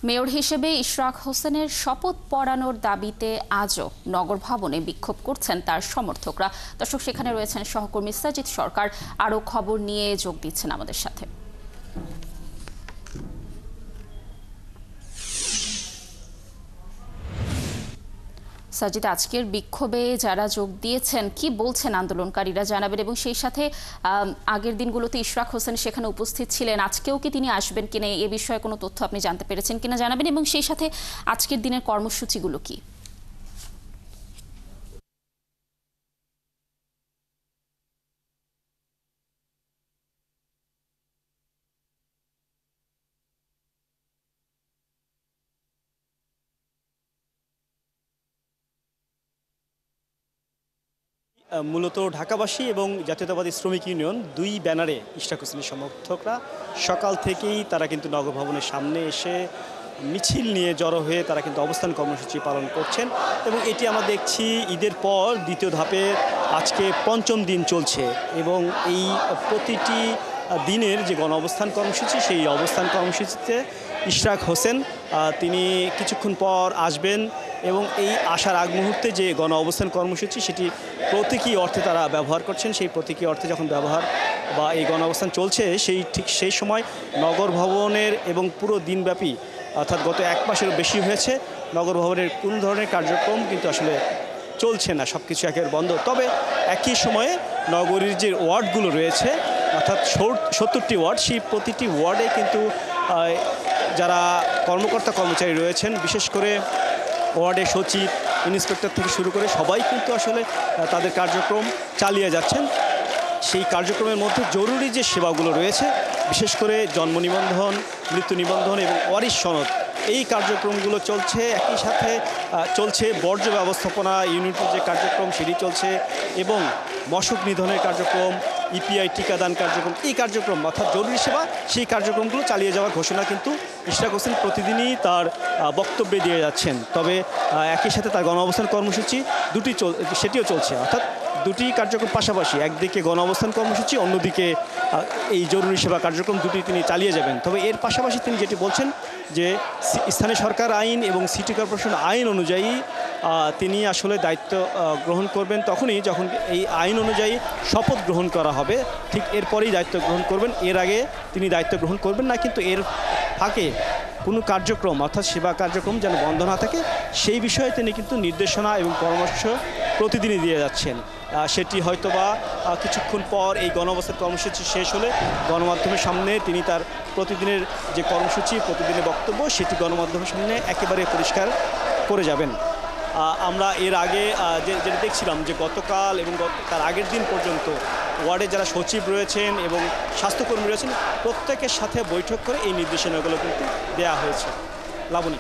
Mayor হিসেবে ইশরাক হোসেনের শপথ পড়ানোর দাবিতে আজও নগর ভবনে বিক্ষোভ করছেন তার সমর্থকরা। দর্শক, সেখানে রয়েছেন সহকর্মী সাজিদ সরকার, আরও খবর নিয়ে যোগ দিচ্ছেন আমাদের সাথে। সাজিদ, আজকের বিক্ষোভে যারা যোগ দিয়েছেন কি বলছেন আন্দোলনকারীরা জানাবেন, এবং সেই সাথে আগের দিনগুলোতে ইশরাক হোসেন সেখানে উপস্থিত ছিলেন, আজকেও কি তিনি আসবেন কিনা এ বিষয়ে কোনো তথ্য আপনি জানতে পেরেছেন কিনা জানাবেন, এবং সেই সাথে আজকের দিনের কর্মসূচিগুলো কি? মূলত ঢাকাবাসী এবং জাতীয়তাবাদী শ্রমিক ইউনিয়ন দুই ব্যানারে ইশরাক হোসেনের সমর্থকরা সকাল থেকেই তারা কিন্তু নগর ভবনের সামনে এসে মিছিল নিয়ে জড়ো হয়ে তারা কিন্তু অবস্থান কর্মসূচি পালন করছেন। এবং এটি আমরা দেখছি ঈদের পর দ্বিতীয় ধাপে আজকে পঞ্চম দিন চলছে, এবং এই প্রতিটি দিনের যে গণ অবস্থান কর্মসূচি, সেই অবস্থান কর্মসূচিতে ইশরাক হোসেন তিনি কিছুক্ষণ পর আসবেন, এবং এই আসার আগ মুহূর্তে যে গণ অবস্থান কর্মসূচি সেটি প্রতীকী অর্থে তারা ব্যবহার করছেন। সেই প্রতীকী অর্থে যখন ব্যবহার বা এই গণ অবস্থান চলছে, সেই সময় নগর ভবনের এবং পুরো দিনব্যাপী অর্থাৎ গত এক মাসেরও বেশি হয়েছে নগর ভবনের কোনো ধরনের কার্যক্রম কিন্তু আসলে চলছে না, সব কিছু একেবারে বন্ধ। তবে একই সময়ে নগরীর যে ওয়ার্ডগুলো রয়েছে অর্থাৎ 70টি ওয়ার্ড, সেই প্রতিটি ওয়ার্ডে কিন্তু যারা কর্মকর্তা কর্মচারী রয়েছেন, বিশেষ করে ওয়ার্ডের সচিব, ইন্সপেক্টর থেকে শুরু করে সবাই কিন্তু আসলে তাদের কার্যক্রম চালিয়ে যাচ্ছেন। সেই কার্যক্রমের মধ্যে জরুরি যে সেবাগুলো রয়েছে, বিশেষ করে জন্ম নিবন্ধন, মৃত্যু নিবন্ধন এবং ওয়ারিশ সনদ, এই কার্যক্রমগুলো চলছে। একই সাথে চলছে বর্জ্য ব্যবস্থাপনা ইউনিটের যে কার্যক্রম সেটি চলছে, এবং মশক নিধনের কার্যক্রম, ইপিআই টিকাদান কার্যক্রম, এই কার্যক্রম অর্থাৎ জরুরি সেবা, সেই কার্যক্রমগুলো চালিয়ে যাওয়ার ঘোষণা কিন্তু ইশরাক হোসেন প্রতিদিনই তার বক্তব্যে দিয়ে যাচ্ছেন। তবে একই সাথে তার গণ অবস্থান কর্মসূচি সেটিও চলছে, অর্থাৎ দুটি কার্যক্রম পাশাপাশি, একদিকে গণ অবস্থান কর্মসূচি, অন্যদিকে এই জরুরি সেবা কার্যক্রম দুটি তিনি চালিয়ে যাবেন। তবে এর পাশাপাশি তিনি যেটি বলছেন যে স্থানীয় সরকার আইন এবং সিটি কর্পোরেশন আইন অনুযায়ী তিনি আসলে দায়িত্ব গ্রহণ করবেন তখনই যখন এই আইন অনুযায়ী শপথ গ্রহণ করা হবে, ঠিক এরপরেই দায়িত্ব গ্রহণ করবেন। এর আগে তিনি দায়িত্ব গ্রহণ করবেন না। কিন্তু এর ফাঁকে কোনো কার্যক্রম অর্থাৎ সেবা কার্যক্রম যেন বন্ধ না থাকে, সেই বিষয়ে তিনি কিন্তু নির্দেশনা এবং পরামর্শ প্রতিদিনই দিয়ে যাচ্ছেন। সেটি হয়তোবা কিছুক্ষণ পর এই গণঅবস্থান কর্মসূচি শেষ হলে গণমাধ্যমের সামনে তিনি তার প্রতিদিনের যে কর্মসূচি, প্রতিদিনের বক্তব্য, সেটি গণমাধ্যমের সামনে একেবারে পরিষ্কার করে যাবেন। আমরা এর আগে যেটা দেখছিলাম যে গতকাল এবং তার আগের দিন পর্যন্ত ওয়ার্ডে যারা সচিব রয়েছেন এবং স্বাস্থ্যকর্মী রয়েছেন, প্রত্যেকের সাথে বৈঠক করে এই নির্দেশনাগুলো কিন্তু দেওয়া হয়েছে। লাবণী।